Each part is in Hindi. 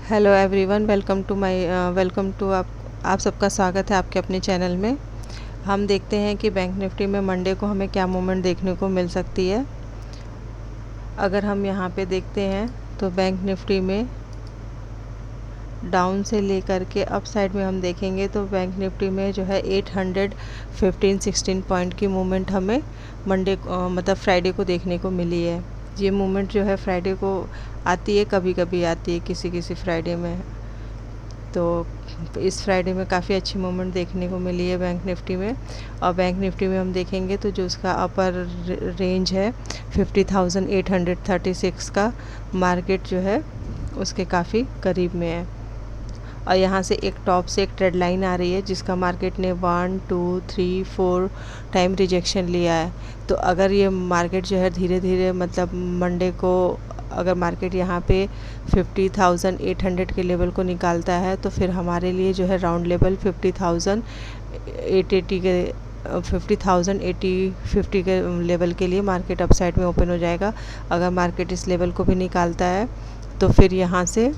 हेलो एवरीवन, वेलकम टू आप सबका स्वागत है आपके अपने चैनल में। हम देखते हैं कि बैंक निफ्टी में मंडे को हमें क्या मूवमेंट देखने को मिल सकती है। अगर हम यहाँ पे देखते हैं तो बैंक निफ्टी में डाउन से लेकर के अप साइड में हम देखेंगे तो बैंक निफ्टी में जो है 815-16 पॉइंट की मूवमेंट हमें मतलब फ्राइडे को देखने को मिली है। ये मूवमेंट जो है फ्राइडे को आती है, कभी कभी आती है किसी किसी फ्राइडे में। तो इस फ्राइडे में काफ़ी अच्छी मूवमेंट देखने को मिली है बैंक निफ्टी में। और बैंक निफ्टी में हम देखेंगे तो जो उसका अपर रेंज है 50,836 का, मार्केट जो है उसके काफ़ी करीब में है। और यहाँ से एक टॉप से एक ट्रेड लाइन आ रही है जिसका मार्केट ने 1 2 3 4 टाइम रिजेक्शन लिया है। तो अगर ये मार्केट जो है धीरे धीरे मतलब मंडे को अगर मार्केट यहाँ पे 50,800 के लेवल को निकालता है तो फिर हमारे लिए जो है राउंड लेवल 50,880 के 50,080 के लेवल के लिए मार्केट अपसाइड में ओपन हो जाएगा। अगर मार्केट इस लेवल को भी निकालता है तो फिर यहाँ से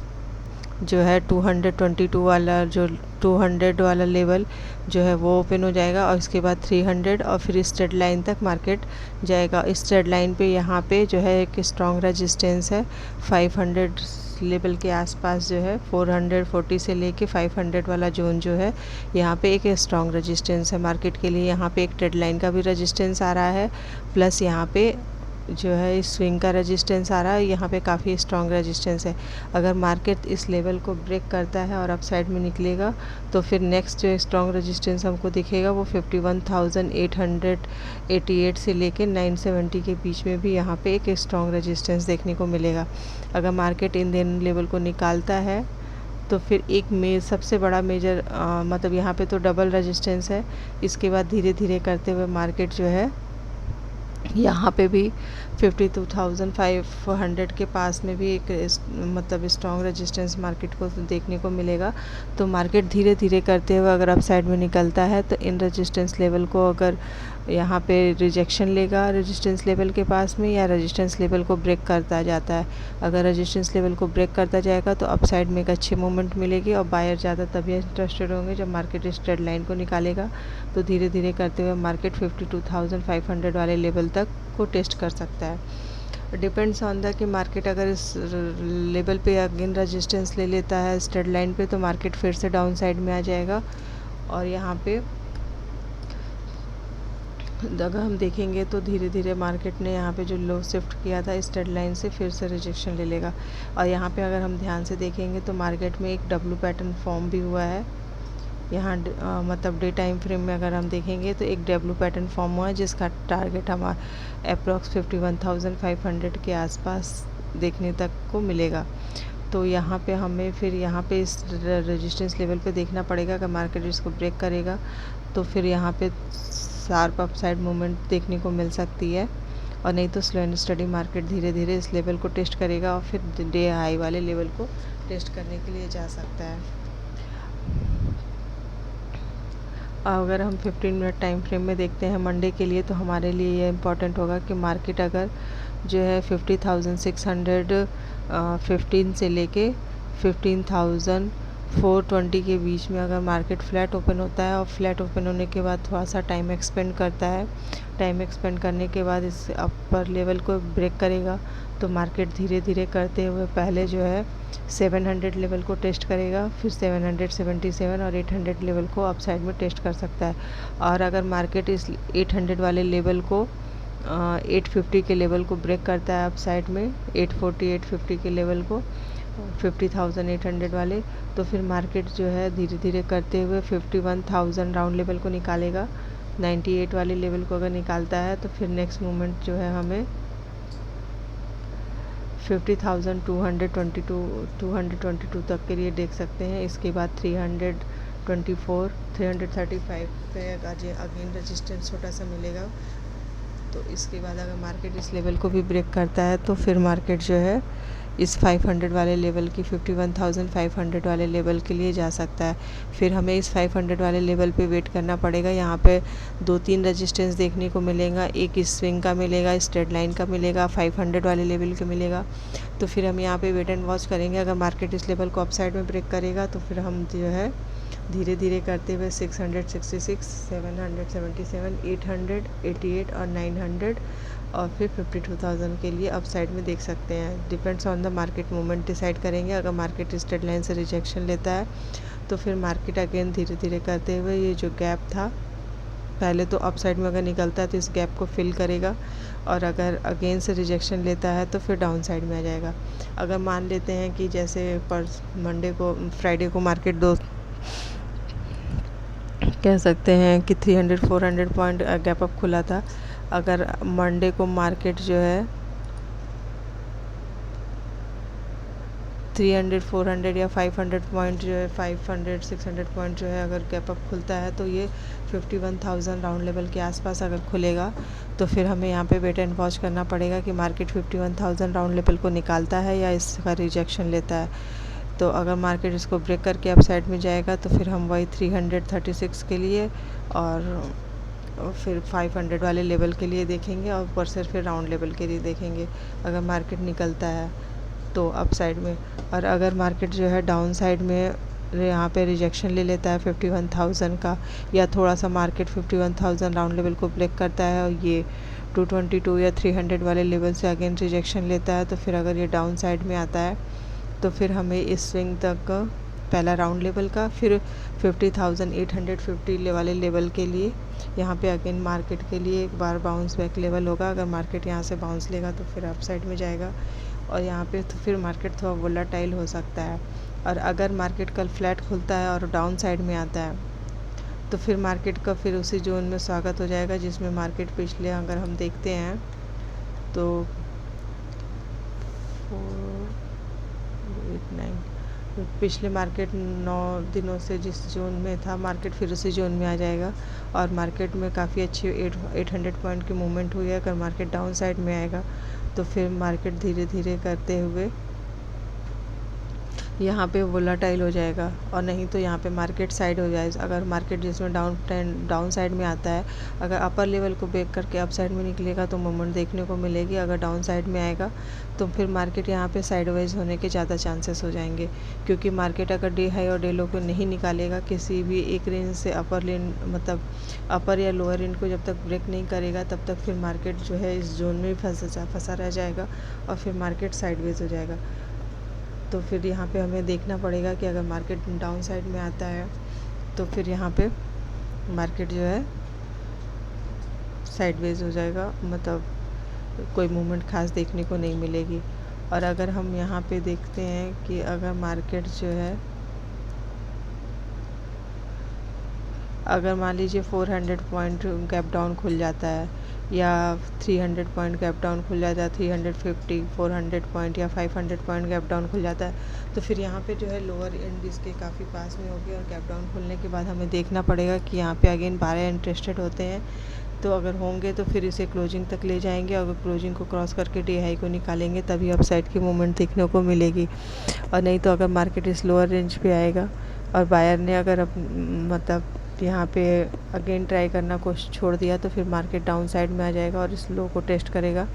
जो है 222 वाला जो 200 वाला लेवल जो है वो ओपन हो जाएगा और इसके बाद 300 और फिर इस ट्रेड लाइन तक मार्केट जाएगा। इस ट्रेड लाइन पे यहाँ पे जो है एक स्ट्रॉन्ग रेजिस्टेंस है 500 लेवल के आसपास, जो है 440 से लेके 500 वाला जोन जो है यहाँ पे एक स्ट्रॉन्ग रेजिस्टेंस है मार्केट के लिए। यहाँ पे एक ट्रेड लाइन का भी रेजिस्टेंस आ रहा है, प्लस यहाँ पे जो है इस स्विंग का रेजिस्टेंस आ रहा है। यहाँ पे काफ़ी स्ट्रॉन्ग रेजिस्टेंस है। अगर मार्केट इस लेवल को ब्रेक करता है और अपसाइड में निकलेगा तो फिर नेक्स्ट जो स्ट्रॉन्ग रेजिस्टेंस हमको दिखेगा वो 51,888 से लेके 970 के बीच में भी यहाँ पे एक स्ट्रॉन्ग रेजिस्टेंस देखने को मिलेगा। अगर मार्केट इन दोनों लेवल को निकालता है तो फिर एक सबसे बड़ा मेजर मतलब यहाँ पे तो डबल रेजिस्टेंस है। इसके बाद धीरे धीरे करते हुए मार्केट जो है यहाँ पे भी 52,500 के पास में भी एक मतलब स्ट्रॉन्ग रेजिस्टेंस मार्केट को देखने को मिलेगा। तो मार्केट धीरे धीरे करते हुए अगर अपसाइड में निकलता है तो इन रेजिस्टेंस लेवल को अगर यहाँ पे रिजेक्शन लेगा रेजिस्टेंस लेवल के पास में, या रेजिस्टेंस लेवल को ब्रेक करता जाता है। अगर रेजिस्टेंस लेवल को ब्रेक करता जाएगा तो अपसाइड में एक अच्छी मूवमेंट मिलेगी और बायर ज़्यादा तभी इंटरेस्टेड होंगे जब मार्केट इस ट्रेड लाइन को निकालेगा। तो धीरे धीरे करते हुए मार्केट 52,500 वाले लेवल तक को टेस्ट कर सकता है। डिपेंड्स ऑन द कि मार्केट अगर इस लेवल पे अगेन रेजिस्टेंस ले लेता है इस ट्रेड लाइन पे तो मार्केट फिर से डाउन साइड में आ जाएगा। और यहाँ पे अगर हम देखेंगे तो धीरे धीरे मार्केट ने यहाँ पे जो लो शिफ्ट किया था इस ट्रेड लाइन से फिर से रिजेक्शन ले लेगा। और यहाँ पे अगर हम ध्यान से देखेंगे तो मार्केट में एक डब्ल्यू पैटर्न फॉर्म भी हुआ है। यहाँ मतलब डे टाइम फ्रेम में अगर हम देखेंगे तो एक डब्ल्यू पैटर्न फॉर्म हुआ है जिसका टारगेट हमारा अप्रॉक्स 51,500 के आसपास देखने तक को मिलेगा। तो यहाँ पे हमें फिर यहाँ पे इस रेजिस्टेंस लेवल पे देखना पड़ेगा। अगर मार्केट इसको ब्रेक करेगा तो फिर यहाँ पे शार्प अपसाइड मूवमेंट देखने को मिल सकती है, और नहीं तो स्लो एंड स्टडी मार्केट धीरे धीरे इस लेवल को टेस्ट करेगा और फिर डे हाई वाले लेवल को टेस्ट करने के लिए जा सकता है। अगर हम 15 मिनट टाइम फ्रेम में देखते हैं मंडे के लिए तो हमारे लिए ये इम्पॉर्टेंट होगा कि मार्केट अगर जो है 50,615 से लेके 15,420 के बीच में अगर मार्केट फ्लैट ओपन होता है और फ्लैट ओपन होने के बाद थोड़ा सा टाइम एक्सपेंड करता है, टाइम एक्सपेंड करने के बाद इस अपर लेवल को ब्रेक करेगा तो मार्केट धीरे धीरे करते हुए पहले जो है 700 लेवल को टेस्ट करेगा, फिर 777 और 800 लेवल को अपसाइड में टेस्ट कर सकता है। और अगर मार्केट इस 800 वाले लेवल को 850 के लेवल को ब्रेक करता है अपसाइड में, 850 के लेवल को 50,800 वाले, तो फिर मार्केट जो है धीरे धीरे करते हुए 51,000 राउंड लेवल को निकालेगा। 98 वाले लेवल को अगर निकालता है तो फिर नेक्स्ट मूवमेंट जो है हमें 50,222 तक के लिए देख सकते हैं। इसके बाद 324 335 पे अगेन रेजिस्टेंस छोटा सा मिलेगा। तो इसके बाद अगर मार्केट इस लेवल को भी ब्रेक करता है तो फिर मार्केट जो है इस 500 वाले लेवल की 51,500 वाले लेवल के लिए जा सकता है। फिर हमें इस 500 वाले लेवल पे वेट करना पड़ेगा। यहाँ पे 2-3 रेजिस्टेंस देखने को मिलेगा, एक स्विंग का मिलेगा, स्ट्रेट लाइन का मिलेगा, 500 वाले लेवल का मिलेगा। तो फिर हम यहाँ पे वेट एंड वॉच करेंगे। अगर मार्केट इस लेवल को अपसाइड में ब्रेक करेगा तो फिर हम जो है धीरे धीरे करते हुए 666, 777, 888 और 900 और फिर 52,000 के लिए अपसाइड में देख सकते हैं। Depends on the market movement decide करेंगे। अगर मार्केट इस ट्रेड लाइन से रिजेक्शन लेता है तो फिर मार्केट अगेन धीरे धीरे करते हुए ये जो गैप था पहले तो अपसाइड में अगर निकलता है तो इस गैप को फिल करेगा, और अगर अगेन से रिजेक्शन लेता है तो फिर डाउन साइड में आ जाएगा। अगर मान लेते हैं कि जैसे पर फ्राइडे को मार्केट दो कह सकते हैं कि 300-400 पॉइंट गैप अप खुला था। अगर मंडे को मार्केट जो है 300-400 या 500 पॉइंट जो है 500-600 पॉइंट जो है अगर गैप अप खुलता है तो ये 51,000 राउंड लेवल के आसपास अगर खुलेगा तो फिर हमें यहाँ पे वेट एंड वॉच करना पड़ेगा कि मार्केट 51,000 राउंड लेवल को निकालता है या इसका रिजेक्शन लेता है। तो अगर मार्केट इसको ब्रेक करके अप साइड में जाएगा तो फिर हम वही 336 के लिए और फिर 500 वाले लेवल के लिए देखेंगे और ऊपर से फिर राउंड लेवल के लिए देखेंगे अगर मार्केट निकलता है तो अप साइड में। और अगर मार्केट जो है डाउन साइड में यहाँ पे रिजेक्शन ले लेता है 51,000 का, या थोड़ा सा मार्केट 51,000 राउंड लेवल को ब्रेक करता है और ये 222 या 300 वाले लेवल से अगेन रिजेक्शन लेता है तो फिर अगर ये डाउन साइड में आता है तो फिर हमें इस स्विंग तक पहला राउंड लेवल का, फिर 50,850 वाले लेवल के लिए यहाँ पे अगेन मार्केट के लिए एक बार बाउंस बैक लेवल होगा। अगर मार्केट यहाँ से बाउंस लेगा तो फिर अप साइड में जाएगा और यहाँ पे तो फिर मार्केट थोड़ा वोलेटाइल हो सकता है। और अगर मार्केट कल फ्लैट खुलता है और डाउन साइड में आता है तो फिर मार्केट का फिर उसी जोन में स्वागत हो जाएगा जिसमें मार्केट पिछले अगर हम देखते हैं तो 489 पिछले मार्केट 9 दिनों से जिस जोन में था मार्केट फिर उसी जोन में आ जाएगा और मार्केट में काफ़ी अच्छी 800 पॉइंट की मूवमेंट हुई है। अगर मार्केट डाउन साइड में आएगा तो फिर मार्केट धीरे धीरे करते हुए यहाँ पे वोलाटाइल हो जाएगा और नहीं तो यहाँ पे मार्केट साइड हो जाए। अगर मार्केट जिसमें डाउन साइड में आता है अगर अपर लेवल को ब्रेक करके अप साइड में निकलेगा तो मूवमेंट देखने को मिलेगी। अगर डाउन साइड में आएगा तो फिर मार्केट यहाँ पे साइडवाइज होने के ज़्यादा चांसेस हो जाएंगे, क्योंकि मार्केट अगर डे हाई और डे लो को नहीं निकालेगा किसी भी एक रेंज से अपर रेंज मतलब अपर या लोअर रेंज को जब तक ब्रेक नहीं करेगा तब तक फिर मार्केट जो है इस जोन में फंसा रह जाएगा और फिर मार्केट साइडवेज हो जाएगा। तो फिर यहाँ पे हमें देखना पड़ेगा कि अगर मार्केट डाउन साइड में आता है तो फिर यहाँ पे मार्केट जो है साइडवेज हो जाएगा, मतलब कोई मूवमेंट खास देखने को नहीं मिलेगी। और अगर हम यहाँ पे देखते हैं कि अगर मार्केट जो है अगर मान लीजिए 400 पॉइंट गैप डाउन खुल जाता है या 300 पॉइंट गैप डाउन खुल जाता है, 350 400 पॉइंट या 500 पॉइंट गैप डाउन खुल जाता है तो फिर यहाँ पे जो है लोअर एंड इसके काफ़ी पास में होगी। और गैप डाउन खुलने के बाद हमें देखना पड़ेगा कि यहाँ पे अगेन बायर इंटरेस्टेड होते हैं तो अगर होंगे तो फिर इसे क्लोजिंग तक ले जाएंगे। अगर क्लोजिंग को क्रॉस करके डे हाई को निकालेंगे तभी अपसाइड की मूवमेंट देखने को मिलेगी। और नहीं तो अगर मार्केट इस लोअर रेंज पे आएगा और बायर ने अगर मतलब यहाँ पे अगेन ट्राई करना कोशिश छोड़ दिया तो फिर मार्केट डाउन साइड में आ जाएगा और इस लो को टेस्ट करेगा।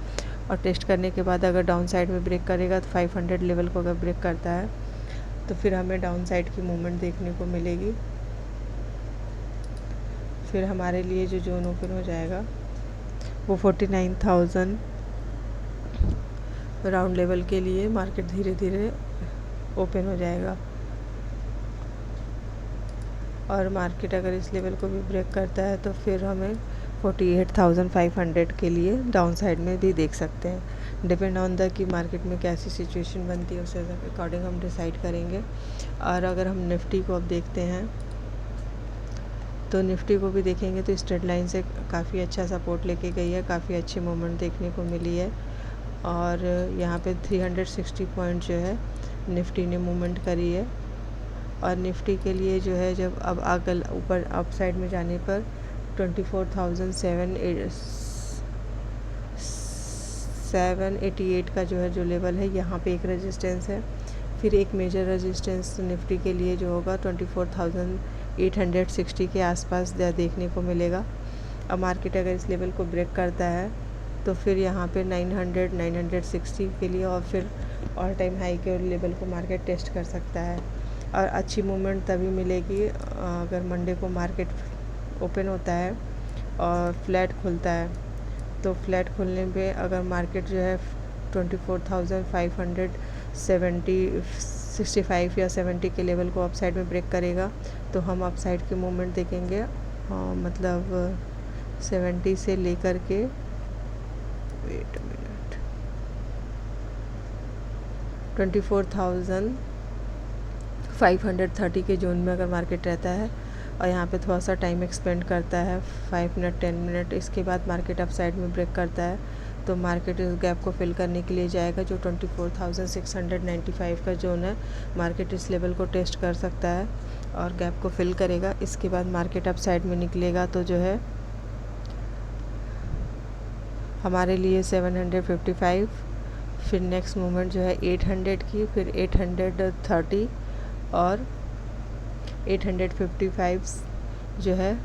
और टेस्ट करने के बाद अगर डाउन साइड में ब्रेक करेगा तो 500 लेवल को अगर ब्रेक करता है तो फिर हमें डाउन साइड की मूवमेंट देखने को मिलेगी। फिर हमारे लिए जो जोन ओपन हो जाएगा वो 49,000 राउंड लेवल के लिए मार्केट धीरे धीरे ओपन हो जाएगा। और मार्केट अगर इस लेवल को भी ब्रेक करता है तो फिर हमें 48,500 के लिए डाउन साइड में भी देख सकते हैं। डिपेंड ऑन द कि मार्केट में कैसी सिचुएशन बनती है उस अकॉर्डिंग हम डिसाइड करेंगे। और अगर हम निफ्टी को अब देखते हैं तो निफ्टी को भी देखेंगे तो स्ट्रेट लाइन से काफ़ी अच्छा सपोर्ट लेके गई है, काफ़ी अच्छी मूवमेंट देखने को मिली है। और यहाँ पे 360 पॉइंट जो है निफ्टी ने मूवमेंट करी है। और निफ्टी के लिए जो है जब अब अगल ऊपर अप साइड में जाने पर 24,780 788 का जो लेवल है, यहाँ पे एक रेजिस्टेंस है। फिर एक मेजर रेजिस्टेंस निफ्टी के लिए जो होगा 24,860 के आसपास देखने को मिलेगा। अब मार्केट अगर इस लेवल को ब्रेक करता है तो फिर यहाँ पे 900 960 के लिए और फिर ऑल टाइम हाई के लेवल को मार्केट टेस्ट कर सकता है। और अच्छी मूवमेंट तभी मिलेगी अगर मंडे को मार्केट ओपन होता है और फ्लैट खुलता है। तो फ्लैट खुलने पे अगर मार्केट जो है 24,565 या 70 के लेवल को अपसाइड में ब्रेक करेगा तो हम अपसाइड की मूवमेंट देखेंगे। मतलब 70 से लेकर के 24,530 के जोन में अगर मार्केट रहता है और यहाँ पे थोड़ा सा टाइम एक्सपेंड करता है 5 मिनट 10 मिनट, इसके बाद मार्केट अपसाइड में ब्रेक करता है तो मार्केट इस गैप को फिल करने के लिए जाएगा जो 24,695 का जोन है। मार्केट इस लेवल को टेस्ट कर सकता है और गैप को फिल करेगा। इसके बाद मार्केट अपसाइड में निकलेगा तो जो है हमारे लिए 755, फिर नेक्स्ट मूवमेंट जो है 800 की, फिर 830 और 855 जो है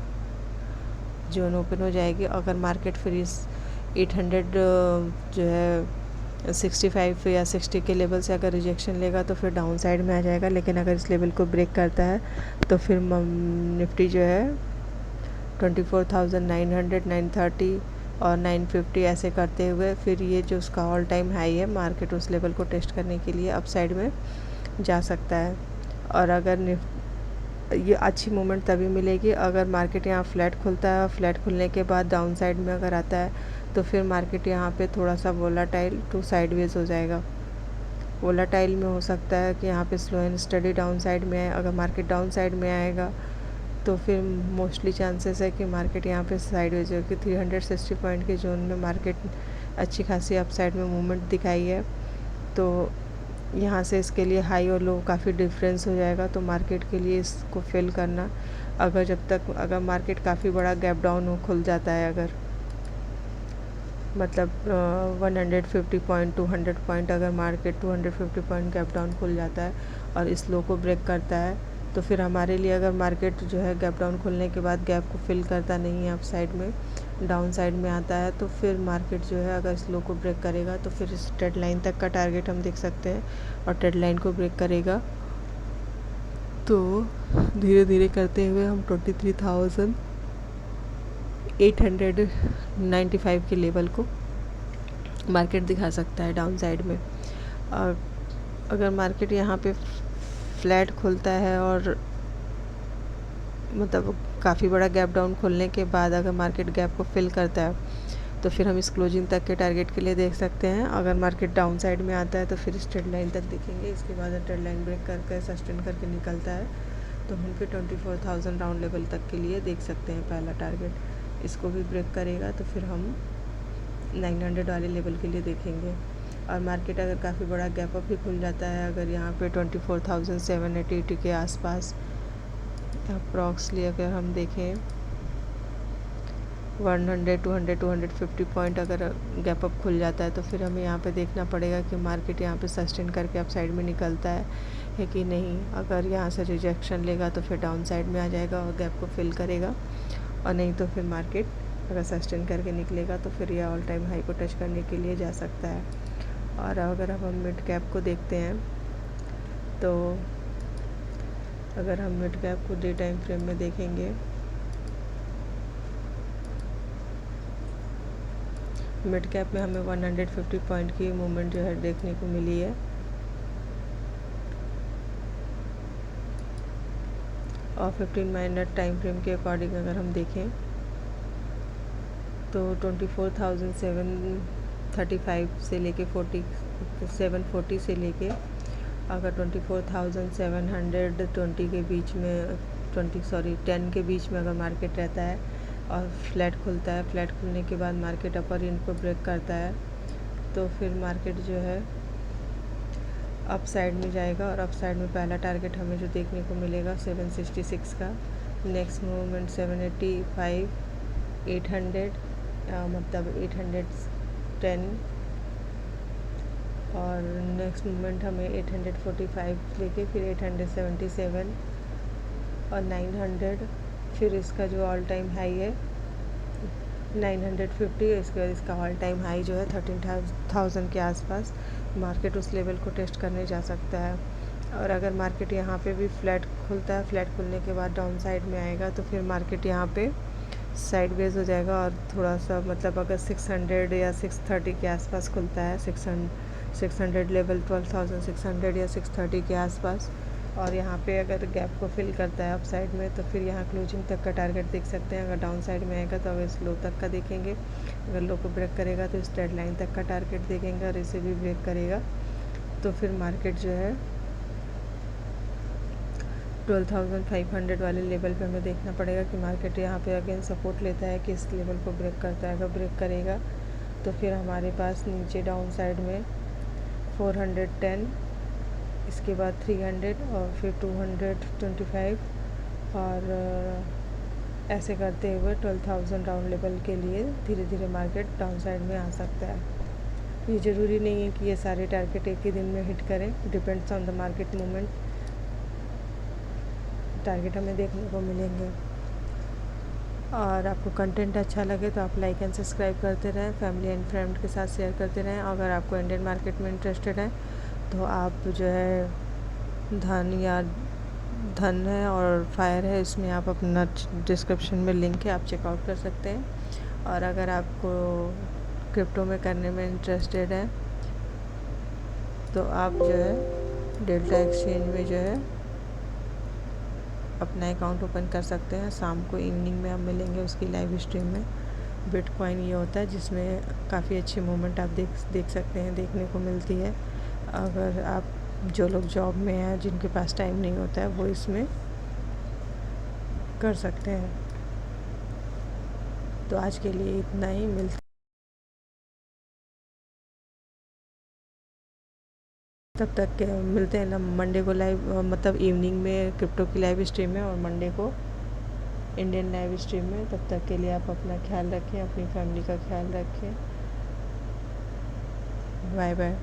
जोन ओपन हो जाएगी। अगर मार्केट फिर इस 800 जो है 65 या 60 के लेवल से अगर रिजेक्शन लेगा तो फिर डाउन साइड में आ जाएगा। लेकिन अगर इस लेवल को ब्रेक करता है तो फिर निफ्टी जो है 24,900 930 और 950 ऐसे करते हुए फिर ये जो उसका ऑल टाइम हाई है मार्केट उस लेवल को टेस्ट करने के लिए अपसाइड में जा सकता है। और अगर ये अच्छी मूवमेंट तभी मिलेगी अगर मार्केट यहाँ फ्लैट खुलता है और फ्लैट खुलने के बाद डाउन साइड में अगर आता है तो फिर मार्केट यहाँ पे थोड़ा सा वोलाटाइल टू साइडवेज हो जाएगा। वोलाटाइल में हो सकता है कि यहाँ पे slow and study down side में आए। अगर मार्केट डाउन साइड में आएगा तो फिर मोस्टली चांसेस है कि मार्केट यहाँ पे साइडवेज होगी। 360 पॉइंट के जोन में मार्केट अच्छी खासी अपसाइड में मूवमेंट दिखाई है तो यहाँ से इसके लिए हाई और लो काफ़ी डिफरेंस हो जाएगा। तो मार्केट के लिए इसको फिल करना अगर मार्केट काफ़ी बड़ा गैप डाउन हो खुल जाता है, अगर मतलब 150 पॉइंट 200 पॉइंट अगर मार्केट 250 पॉइंट गैप डाउन खुल जाता है और इस लो को ब्रेक करता है तो फिर हमारे लिए अगर मार्केट जो है गैप डाउन खुलने के बाद गैप को फिल करता नहीं है, अप साइड में डाउन साइड में आता है तो फिर मार्केट जो है अगर इस लो को ब्रेक करेगा तो फिर इस ट्रेड लाइन तक का टारगेट हम देख सकते हैं और ट्रेड लाइन को ब्रेक करेगा तो धीरे धीरे करते हुए हम 23,895 के लेवल को मार्केट दिखा सकता है डाउन साइड में। और अगर मार्केट यहाँ पे फ्लैट खुलता है और मतलब काफ़ी बड़ा गैप डाउन खुलने के बाद अगर मार्केट गैप को फिल करता है तो फिर हम इस क्लोजिंग तक के टारगेट के लिए देख सकते हैं। अगर मार्केट डाउन साइड में आता है तो फिर इस ट्रेड लाइन तक देखेंगे। इसके बाद ट्रेड लाइन ब्रेक करके सस्टेन करके निकलता है तो हम फिर 24,000 राउंड लेवल तक के लिए देख सकते हैं पहला टारगेट। इसको भी ब्रेक करेगा तो फिर हम 900 वाले लेवल के लिए देखेंगे। और मार्केट अगर काफ़ी बड़ा गैप अप भी खुल जाता है, अगर यहाँ पे 24,780 के आसपास अप्रॉक्सली अगर हम देखें 100 200 250 पॉइंट अगर गैप अप खुल जाता है तो फिर हमें यहाँ पे देखना पड़ेगा कि मार्केट यहाँ पे सस्टेन करके अप साइड में निकलता है कि नहीं। अगर यहाँ से रिजेक्शन लेगा तो फिर डाउन साइड में आ जाएगा और गैप को फिल करेगा, और नहीं तो फिर मार्केट अगर सस्टेन करके निकलेगा तो फिर यह ऑल टाइम हाई को टच करने के लिए जा सकता है। और अगर हम मिड कैप को देखते हैं तो अगर हम मिड कैप को डे टाइम फ्रेम में देखेंगे मिड कैप में हमें 150 पॉइंट की मूवमेंट जो है देखने को मिली है और 15 मिनट टाइम फ्रेम के अकॉर्डिंग अगर हम देखें तो 24,735 से लेके 740 से लेके अगर 24,720 के बीच में 10 के बीच में अगर मार्केट रहता है और फ्लैट खुलता है, फ्लैट खुलने के बाद मार्केट अपर रेंज को ब्रेक करता है तो फिर मार्केट जो है अप साइड में जाएगा। और अप साइड में पहला टारगेट हमें जो देखने को मिलेगा 766 का, नेक्स्ट मूवमेंट 785 800 मतलब 810 और नेक्स्ट मूवमेंट हमें 845 लेके फिर 877 और 900, फिर इसका जो ऑल टाइम हाई है 950, इसके बाद इसका ऑल टाइम हाई जो है 13,000 के आसपास। मार्केट उस लेवल को टेस्ट करने जा सकता है। और अगर मार्केट यहाँ पे भी फ्लैट खुलता है, फ्लैट खुलने के बाद डाउन साइड में आएगा तो फिर मार्केट यहाँ पे साइडवेज हो जाएगा और थोड़ा सा मतलब अगर 600 या 630 के आसपास खुलता है, 600 लेवल 12,600 या 630 के आसपास, और यहाँ पे अगर गैप को फिल करता है अप साइड में तो फिर यहाँ क्लोजिंग तक का टारगेट देख सकते हैं। अगर डाउन साइड में आएगा तो अगर इस लो तक का देखेंगे, अगर लो को ब्रेक करेगा तो इस ट्रेड लाइन तक का टारगेट देखेंगे, और इसे भी ब्रेक करेगा तो फिर मार्केट जो है 12,500 वाले लेवल पे हमें देखना पड़ेगा कि मार्केट यहाँ पे अगेन सपोर्ट लेता है कि इस लेवल को ब्रेक करता है। अगर ब्रेक करेगा तो फिर हमारे पास नीचे डाउन साइड में 410, इसके बाद 300 और फिर 225, और ऐसे करते हुए 12,000 डाउन लेवल के लिए धीरे धीरे मार्केट डाउन साइड में आ सकता है। ये ज़रूरी नहीं है कि ये सारे टारगेट एक ही दिन में हिट करें, depends on the market movement. Target हमें देखने को मिलेंगे। और आपको कंटेंट अच्छा लगे तो आप लाइक एंड सब्सक्राइब करते रहें, फैमिली एंड फ्रेंड के साथ शेयर करते रहें। अगर आपको इंडियन मार्केट में इंटरेस्टेड है तो आप जो है धन है और फायर है, इसमें आप अपना डिस्क्रिप्शन में लिंक है, आप चेकआउट कर सकते हैं। और अगर आपको क्रिप्टो में करने में इंटरेस्टेड है तो आप जो है डेल्टा एक्सचेंज में जो है अपना अकाउंट ओपन कर सकते हैं। शाम को इवनिंग में आप मिलेंगे उसकी लाइव स्ट्रीम में। बिटकॉइन ये होता है जिसमें काफ़ी अच्छी मूवमेंट आप देख सकते हैं, देखने को मिलती है। अगर आप जो लोग जॉब में हैं, जिनके पास टाइम नहीं होता है, वो इसमें कर सकते हैं। तो आज के लिए इतना ही, तब तक के मिलते हैं ना मंडे को लाइव, मतलब इवनिंग में क्रिप्टो की लाइव स्ट्रीम में और मंडे को इंडियन लाइव स्ट्रीम में। तब तक के लिए आप अपना ख्याल रखें, अपनी फैमिली का ख्याल रखें। Bye bye.